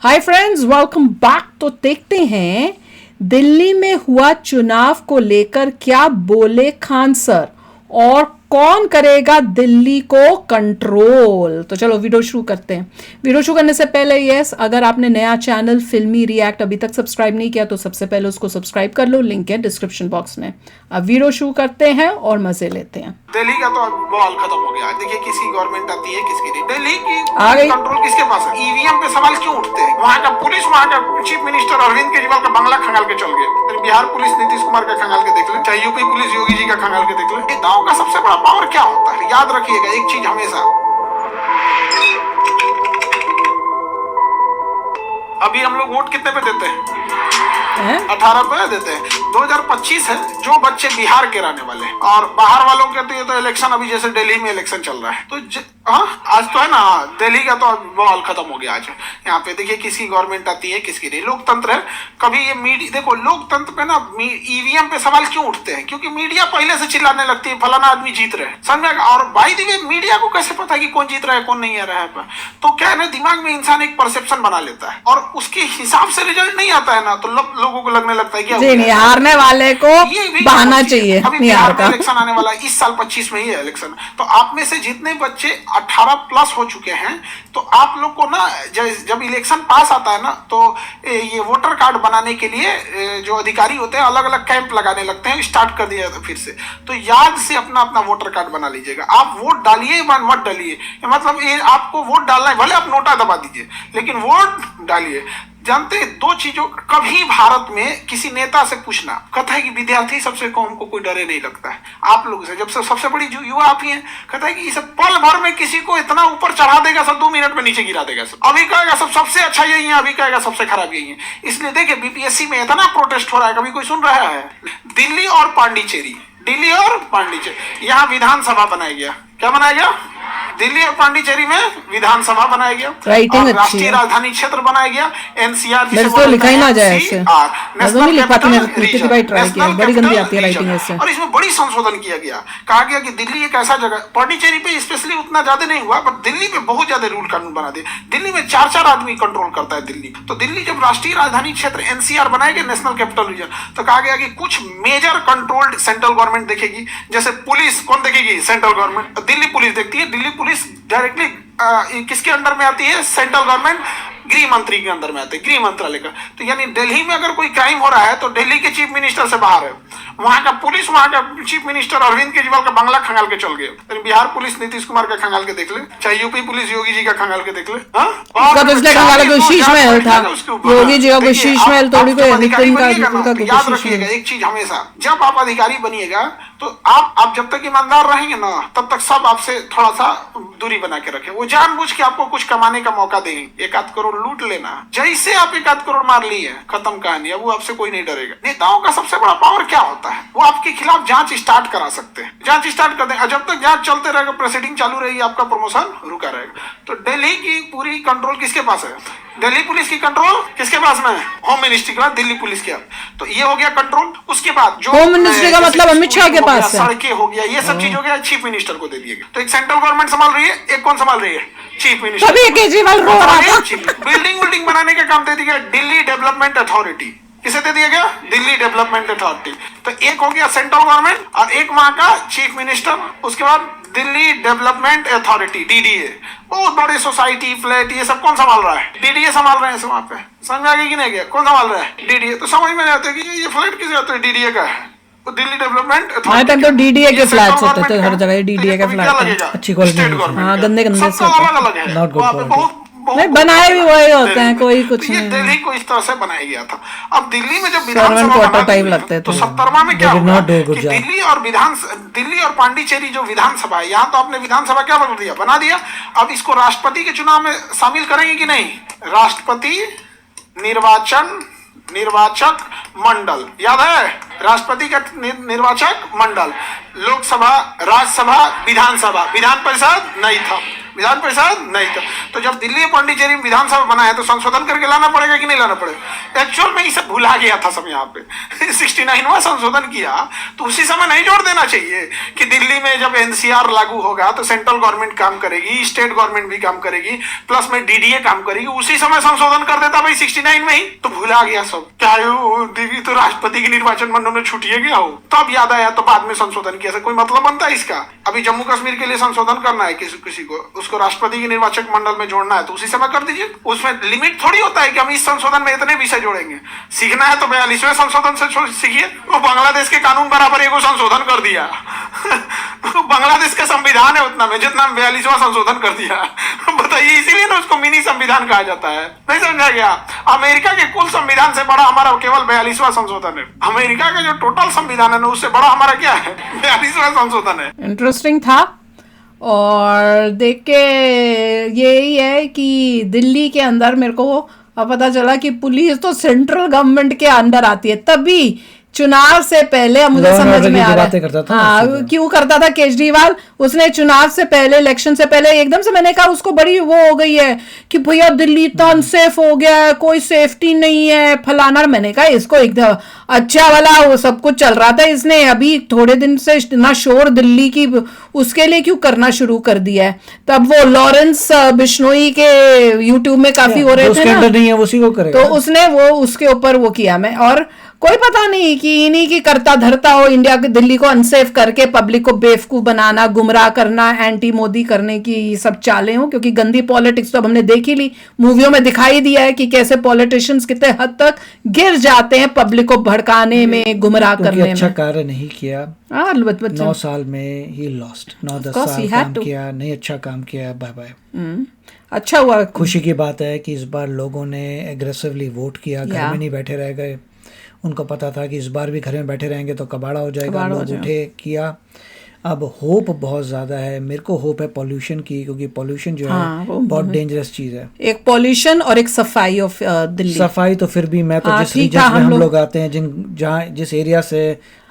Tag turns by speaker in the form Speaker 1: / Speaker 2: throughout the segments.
Speaker 1: Hi friends, welcome back. तो देखते हैं दिल्ली में हुआ चुनाव को लेकर क्या बोले खान सर और कौन करेगा दिल्ली को कंट्रोल। तो चलो वीडियो शुरू करते हैं। वीडियो शुरू करने से पहले अगर आपने नया चैनल फिल्मी रिएक्ट अभी तक सब्सक्राइब नहीं किया तो सबसे पहले उसको सब्सक्राइब कर लो, लिंक है डिस्क्रिप्शन बॉक्स में। अब वीडियो शुरू करते हैं और मजे लेते हैं।
Speaker 2: दिल्ली का तो अब बॉल खत्म हो गया। देखिए किसकी गवर्नमेंट आती है किसकी नहीं। दिल्ली की
Speaker 1: आ गई।
Speaker 2: कंट्रोल किसके पास है? ईवीएम पे सवाल क्यों उठते हैं? वहाँ का पुलिस, वहाँ का चीफ मिनिस्टर अरविंद केजरीवाल का बंगला खंगाल के चल गए। फिर बिहार पुलिस नीतीश कुमार का खंगाल के देख ले, चाहे यूपी पुलिस योगी जी का खंगाल के देख ले। नेताओं का सबसे बड़ा पावर क्या होता है? याद रखिएगा एक चीज हमेशा। अभी हम लोग वोट कितने पे देते हैं? 18 पे देते हैं। 2025 है। जो बच्चे बिहार के रहने वाले और बाहर वालों के तो ये तो इलेक्शन अभी जैसे दिल्ली में इलेक्शन चल रहा है तो आज तो है ना, दिल्ली का तो बॉल खत्म हो गया। आज यहाँ पे देखिए किसकी गवर्नमेंट आती है किसकी नहीं। लोकतंत्र है। कभी ये मीडिया देखो, लोकतंत्र पे ना ईवीएम पे सवाल क्यों उठते हैं? क्योंकि मीडिया पहले से चिल्लाने लगती है फलाना आदमी जीत रहे हैं, समझ में। और बाय द वे मीडिया को कैसे पता है कि कौन जीत रहा है कौन नहीं आ रहा है? तो क्या है ना, दिमाग में इंसान एक परसेप्शन बना लेता है और उसके हिसाब से रिजल्ट नहीं आता है ना, तो लोगों को लगने लगता है कि
Speaker 1: नहीं, हारने वाले को बहाना चाहिए।
Speaker 2: अभी बिहार में इलेक्शन आने वाला है, इस साल 25 में ही है इलेक्शन। तो आप में से जितने बच्चे 18 प्लस हो चुके हैं तो आप लोग को ना जब इलेक्शन पास आता है ना तो ये वोटर कार्ड बनाने के लिए जो अधिकारी होते हैं अलग अलग कैंप लगाने लगते हैं। स्टार्ट कर दिया फिर से, तो याद से अपना अपना वोटर कार्ड बना लीजिएगा। आप वोट डालिए मत डालिए, मतलब ये आपको वोट डालना है, भले आप नोटा दबा दीजिए लेकिन वोट डालिए। जानते हैं दो चीजों, कभी भारत में किसी नेता से पूछना, कहता है कि विद्यार्थी सबसे कम को कोई डरे नहीं लगता है आप लोगों से। जब से सबसे बड़ी जो युवा आप ही हैं, कहता है कि सब पल भर में किसी को इतना ऊपर चढ़ा देगा, सब 2 मिनट में नीचे गिरा देगा। सब अभी कहेगा सब सबसे अच्छा यही है, अभी कहेगा सबसे खराब यही है। इसलिए देखिए बीपीएससी में इतना प्रोटेस्ट हो रहा है, कभी कोई सुन रहा है? दिल्ली और पांडिचेरी, दिल्ली और पांडिचेरी, यहाँ विधानसभा बनाया गया। क्या बनाया गया? दिल्ली और पांडिचेरी में विधानसभा बनाया गया और राष्ट्रीय राजधानी क्षेत्र बनाया गया। एनसीआर
Speaker 1: तो लिखा ही ना जाए ऐसे। बड़ी गंदी आती है राइटिंग ऐसे।
Speaker 2: और इसमें बड़ी संशोधन किया गया। कहा गया कि दिल्ली एक ऐसा जगह, पांडिचेरी पे स्पेशली उतना ज्यादा नहीं हुआ, पर दिल्ली पे बहुत ज्यादा रूल कानून बना दिए। दिल्ली में 4 आदमी कंट्रोल करता है दिल्ली। तो दिल्ली जब राष्ट्रीय राजधानी क्षेत्र एनसीआर बनाया गया, नेशनल कैपिटल रीजन, तो कहा गया कि कुछ मेजर कंट्रोल्ड सेंट्रल गवर्नमेंट देखेगी। जैसे पुलिस कौन देखेगी? Central government. दिल्ली पुलिस देखती है। दिल्ली पुलिस डायरेक्टली किसके अंडर में आती है? सेंट्रल गवर्नमेंट, गृह मंत्री के अंदर में आते हैं, गृह मंत्रालय का। तो यानी दिल्ली में अगर कोई क्राइम हो रहा है तो दिल्ली के चीफ मिनिस्टर से बाहर है। वहां का पुलिस, वहां का चीफ मिनिस्टर अरविंद केजरीवाल का बंगला खंगाल के चल गए। फिर बिहार पुलिस नीतीश कुमार का खंगाल के देख ले, चाहे यूपी पुलिस योगी जी का खंगाल के देख ले।
Speaker 1: शीश महल था, योगी जी का शीश महल थोड़ी कोई
Speaker 2: याद रखिएगा एक चीज हमेशा, जब आप अधिकारी बनिएगा तो आप जब तक ईमानदार रहेंगे ना तब तक सब आपसे थोड़ा सा दूरी बना के रखे। वो जानबूझ के आपको कुछ कमाने का मौका देंगे, 1-8 करोड़ लूट लेना। जैसे आप 1-8 करोड़ मार लिए, खत्म कहानी। अब वो आपसे कोई नहीं डरेगा। नेताओं का सबसे बड़ा पावर क्या होता है? वो आपके खिलाफ जांच स्टार्ट करा सकते हैं, जांच स्टार्ट कर दें। जब तक जांच चलते रहेगा, प्रोसीडिंग चालू रहेगी, आपका प्रमोशन रुका रहेगा। तो दिल्ली की पूरी कंट्रोल किसके पास है? दिल्ली पुलिस की कंट्रोल किसके पास में है? होम मिनिस्ट्री के बाद दिल्ली पुलिस के। तो ये हो गया कंट्रोल। उसके बाद जो
Speaker 1: होम मिनिस्ट्री का मतलब अमित शाह के पास है,
Speaker 2: सड़कें हो गया, ये सब चीज हो गया, चीफ मिनिस्टर को दे दिया गया। तो एक सेंट्रल गवर्नमेंट संभाल रही है, एक कौन संभाल रही है? Chief minister.
Speaker 1: केजरीवाल रो रहा था।
Speaker 2: बिल्डिंग बनाने का काम दे दिया दिल्ली डेवलपमेंट अथॉरिटी। किसे दे दिया गया? Delhi development authority. तो एक हो गया सेंट्रल गवर्नमेंट और एक वहां का चीफ मिनिस्टर। उसके बाद दिल्ली डेवलपमेंट अथॉरिटी, डीडीए। बहुत बड़े सोसाइटी, फ्लैट, ये सब कौन संभाल रहा है? डीडीए संभाल रहे हैं। वहां पे समझ आ गया कि नहीं गया? कौन संभाल रहा है? डीडीए। तो समझ में नहीं आता कि ये फ्लैट किसे आता है? डीडीए का है। तो दिल्ली डेवलपमेंट अथॉरिटी
Speaker 1: तो डीडीए के फ्लैट्स होते थे हर जगह। डीडीए के फ्लैट अच्छी क्वालिटी, हाँ गंदे से
Speaker 2: अलग है। Not good.
Speaker 1: नहीं, बनाए भी वही होते हैं, कोई कुछ नहीं।
Speaker 2: दिल्ली को इस तरह से बनाया गया था। अब दिल्ली में जब विधानसभा
Speaker 1: तो
Speaker 2: 70वां में क्या हुआ कि दिल्ली और पांडिचेरी जो विधानसभा है, यहाँ तो आपने विधानसभा क्या बना दिया? बना दिया। अब इसको राष्ट्रपति के चुनाव में शामिल करेंगे कि नहीं? राष्ट्रपति निर्वाचक मंडल, याद है? राष्ट्रपति का निर्वाचक मंडल, लोकसभा, राज्यसभा, विधानसभा, विधान परिषद नहीं था। विधान परिषद नहीं तो जब दिल्ली पौंडीचेरी में विधानसभा बना है तो संशोधन करके लाना पड़ेगा कि नहीं लाना पड़ेगा? एक्चुअल में इसे भुला गया था सब यहाँ पे 69वां संशोधन किया तो उसी समय नहीं जोड़ देना चाहिए कि दिल्ली में जब एनसीआर लागू होगा तो सेंट्रल गवर्नमेंट काम करेगी, स्टेट गवर्नमेंट भी काम करेगी, प्लस में डीडीए काम करेगी, उसी समय संशोधन कर देता भाई 69 में ही। तो भुला गया सब, क्या दीदी तो राष्ट्रपति के निर्वाचन मंडल में छुटिए गया हो तब याद आया तो बाद में संशोधन किया। कोई मतलब बनता है इसका? अभी जम्मू कश्मीर के लिए संशोधन करना है किसी को, उसको राष्ट्रपति के निर्वाचक मंडल में जोड़ना है तो उसी समय कर दीजिए। उसमें लिमिट थोड़ी होता है कि हम इस संशोधन में इतने विषय जोड़ेंगे। सीखना है तो 42वें संशोधन से सीखिए। वो बांग्लादेश के कानून बराबर एगो संशोधन कर दिया बांग्लादेश का संविधान है उतना में जितना 42वां संशोधन कर दिया बताइए, इसीलिए ना उसको मिनी संविधान कहा जाता है। नहीं समझा गया? अमेरिका के कुल संविधान से बड़ा हमारा केवल 42वां संशोधन है। अमेरिका का जो टोटल संविधान है ना उससे बड़ा हमारा क्या है? 42वां संशोधन है।
Speaker 1: इंटरेस्टिंग था। और देख के यही है कि दिल्ली के अंदर मेरे को पता चला कि पुलिस तो सेंट्रल गवर्नमेंट के अंडर आती है, तभी चुनाव से पहले अब मुझे समझ में आ रहा है हाँ क्यों करता था केजरीवाल। उसने चुनाव से पहले, इलेक्शन से पहले एकदम से मैंने कहा उसको बड़ी वो हो गई है कि भैया दिल्ली इतना अनसेफ हो गया है, कोई सेफ्टी नहीं है फलाना। मैंने कहा इसको एकदम अच्छा वाला वो सब कुछ चल रहा था, इसने अभी थोड़े दिन से इतना शोर दिल्ली की उसके लिए क्यों करना शुरू कर दिया है। तब वो लॉरेंस बिश्नोई के यूट्यूब में काफी हो रहे थे ना,
Speaker 3: नहीं है उसी को करेगा।
Speaker 1: तो उसने वो उसके ऊपर वो किया। मैं और कोई पता नहीं कि इन्हीं की करता धरता हो इंडिया की दिल्ली को अनसेफ करके पब्लिक को बेवकूफ बनाना, गुमराह करना, एंटी मोदी करने की सब चालें हो। क्योंकि गंदी पॉलिटिक्स तो अब हमने देख ही ली, मूवियों में दिखाई दिया है कि कैसे पॉलिटिशियंस कितने हद तक गिर जाते हैं पब्लिक को भड़काने में, गुमराह करने में।
Speaker 3: अच्छा कार्य नहीं किया 9 साल में ही लॉस्ट, 9-10 साल काम किया नहीं, अच्छा काम किया, बाय बाय।
Speaker 1: अच्छा हुआ,
Speaker 3: खुशी की बात है कि इस बार लोगों ने एग्रेसिवली वोट किया, घर में नहीं बैठे रह गए। उनको पता था कि इस बार भी घर में बैठे रहेंगे तो कबाड़ा हो जाएगा, लोग उठे किया। अब होप बहुत ज्यादा है, मेरे को होप है पॉल्यूशन की, क्योंकि पॉल्यूशन जो है बहुत डेंजरस चीज है।
Speaker 1: एक पॉल्यूशन और एक सफाई ऑफ दिल्ली।
Speaker 3: सफाई तो फिर भी मैं तो जिस रीजन में हम लोग आते हैं, जिस एरिया से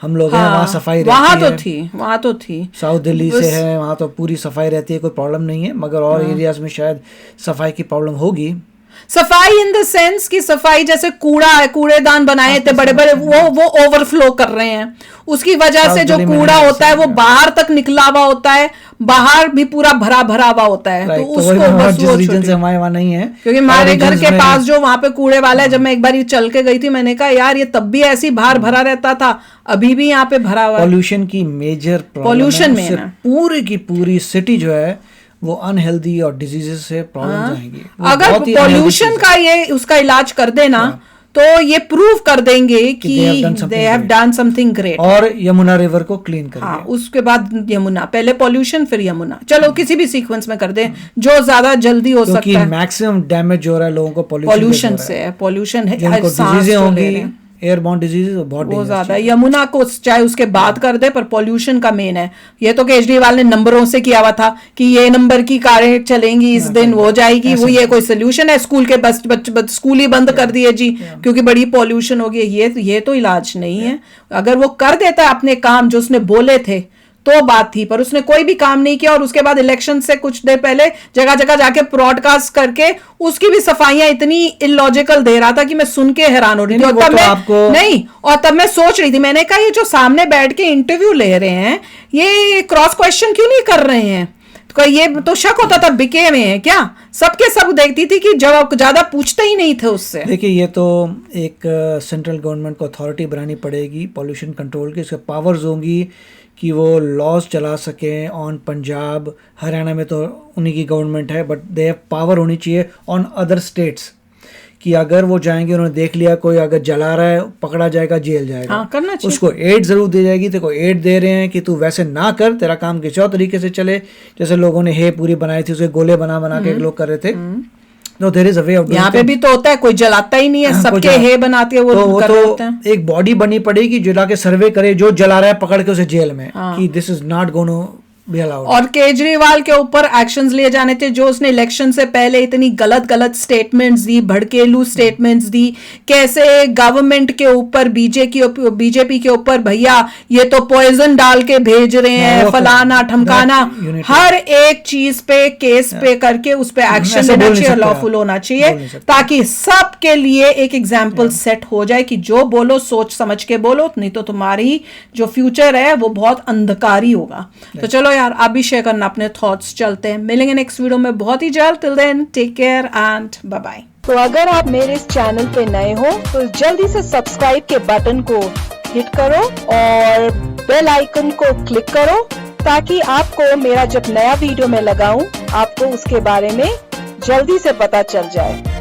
Speaker 3: हम लोग हैं वहाँ सफाई रहती है।
Speaker 1: वहाँ तो थी
Speaker 3: साउथ दिल्ली से है, वहाँ तो पूरी सफाई रहती है, कोई प्रॉब्लम नहीं है। मगर और एरियाज में शायद सफाई की प्रॉब्लम होगी।
Speaker 1: सफाई इन द सेंस कि सफाई जैसे कूड़ा है, कूड़ेदान बनाए थे बड़े बड़े, वो ओवरफ्लो कर रहे हैं, उसकी वजह से जो कूड़ा होता है वो बाहर तक निकला हुआ होता है, बाहर भी पूरा भरा भरा हुआ होता है। तो उसको बस वो रीजन से
Speaker 3: हमारे वहाँ नहीं है,
Speaker 1: क्योंकि हमारे घर के पास जो वहां पे कूड़े वाला है, जब मैं एक बार चल के गई थी मैंने कहा यार ये तब भी ऐसी बाहर भरा रहता था, अभी भी यहाँ पे भरा हुआ है।
Speaker 3: पॉल्यूशन की मेजर
Speaker 1: पॉल्यूशन में
Speaker 3: पूरी की पूरी सिटी जो है वो अनहेल्दी और डिजीजेस से प्रॉब्लम्स आएंगी।
Speaker 1: अगर पॉल्यूशन का ये उसका इलाज कर देना तो ये प्रूव कर देंगे कि they have done something great.
Speaker 3: और यमुना रिवर को क्लीन करेंगे।
Speaker 1: हाँ, उसके बाद यमुना, पहले पॉल्यूशन फिर यमुना, चलो किसी भी सीक्वेंस में कर दें जो ज्यादा जल्दी हो सकता है।
Speaker 3: मैक्सिमम डैमेज हो रहा है लोगों को
Speaker 1: पॉल्यूशन से है, पॉल्यूशन है,
Speaker 3: डिजीजें होंगी, एयरबॉर्न डिजीज बहुत
Speaker 1: ज्यादा। यमुना को चाहे उसके बाद कर दे पर पॉल्यूशन का मेन है। ये तो केजरीवाल ने नंबरों से किया हुआ था कि ये नंबर की कारें चलेंगी इस दिन हो जाएगी, वो ये कोई सोल्यूशन है? स्कूल के बस स्कूल ही बंद कर दिए जी क्योंकि बड़ी पॉल्यूशन हो गई। ये तो इलाज नहीं है। अगर वो कर देता अपने काम जो उसने बोले थे तो बात थी, पर उसने कोई भी काम नहीं किया। और उसके बाद इलेक्शन से कुछ देर पहले जगह जगह जाके ब्रॉडकास्ट करके उसकी भी सफाइयां इतनी इलॉजिकल दे रहा था कि मैं सुन के हैरान हो रही थी। और तब और तब मैं सोच रही थी, मैंने कहा ये जो सामने बैठ के इंटरव्यू ले रहे हैं ये क्रॉस क्वेश्चन क्यों नहीं कर रहे हैं? तो ये तो शक होता था बिके में है क्या? सबके सब देखती थी कि जवाब ज्यादा पूछते ही नहीं थे उससे।
Speaker 3: देखिए ये तो एक सेंट्रल गवर्नमेंट को अथॉरिटी बनानी पड़ेगी पॉल्यूशन कंट्रोल की, इसके पावर्स होंगी कि वो लॉज चला सकें ऑन पंजाब, हरियाणा में तो उन्हीं की गवर्नमेंट है, बट दे हैव पावर होनी चाहिए ऑन अदर स्टेट्स कि अगर वो जाएंगे, उन्होंने देख लिया कोई अगर जला रहा है पकड़ा जाएगा, जेल जाएगा।
Speaker 1: हाँ, करना चाहिए।
Speaker 3: उसको एड जरूर दी जाएगी। तेरे को एड दे रहे हैं कि तू वैसे ना कर, तेरा काम किसी और तरीके से चले। जैसे लोगों ने हे पूरी बनाई थी, उसे गोले बना बना के लोग कर रहे थे। No, there is a way of doing
Speaker 1: यहाँ पे भी तो होता है, कोई जलाता ही नहीं है, सबके हे बनाते हैं वो कर रहे होते हैं।
Speaker 3: एक बॉडी बनी पड़ेगी जो लाके सर्वे करे, जो जला रहा है पकड़ के उसे जेल में कि this is not going to be allowed.
Speaker 1: और केजरीवाल के ऊपर एक्शंस लिए जाने थे, जो उसने इलेक्शन से पहले इतनी गलत स्टेटमेंट्स दी, भड़केलू स्टेटमेंट्स दी, कैसे गवर्नमेंट के ऊपर बीजेपी के ऊपर भैया ये तो पॉइजन डाल के भेज रहे हैं,
Speaker 3: वो तो-
Speaker 1: फलाना ठमकाना,
Speaker 3: that unity-
Speaker 1: हर एक चीज पे केस पे करके उस पे एक्शन
Speaker 3: ऐसे
Speaker 1: लेना
Speaker 3: बोल नहीं
Speaker 1: चाहिए,
Speaker 3: सकते
Speaker 1: लॉफुल
Speaker 3: आप।
Speaker 1: होना
Speaker 3: बोल
Speaker 1: चाहिए,
Speaker 3: नहीं सकते।
Speaker 1: ताकि सबके लिए एक एग्जाम्पल सेट हो जाए कि जो बोलो सोच समझ के बोलो, नहीं तो तुम्हारी जो फ्यूचर है वो बहुत अंधकारी होगा। तो चलो यार, आप भी शेयर करना अपने थॉट्स। चलते हैं, मिलेंगे नेक्स्ट वीडियो में बहुत ही जल्द। Till then take care and bye bye.
Speaker 4: तो अगर आप मेरे इस चैनल पे नए हो तो जल्दी से सब्सक्राइब के बटन को हिट करो और बेल आइकन को क्लिक करो, ताकि आपको मेरा जब नया वीडियो मैं लगाऊं आपको उसके बारे में जल्दी से पता चल जाए।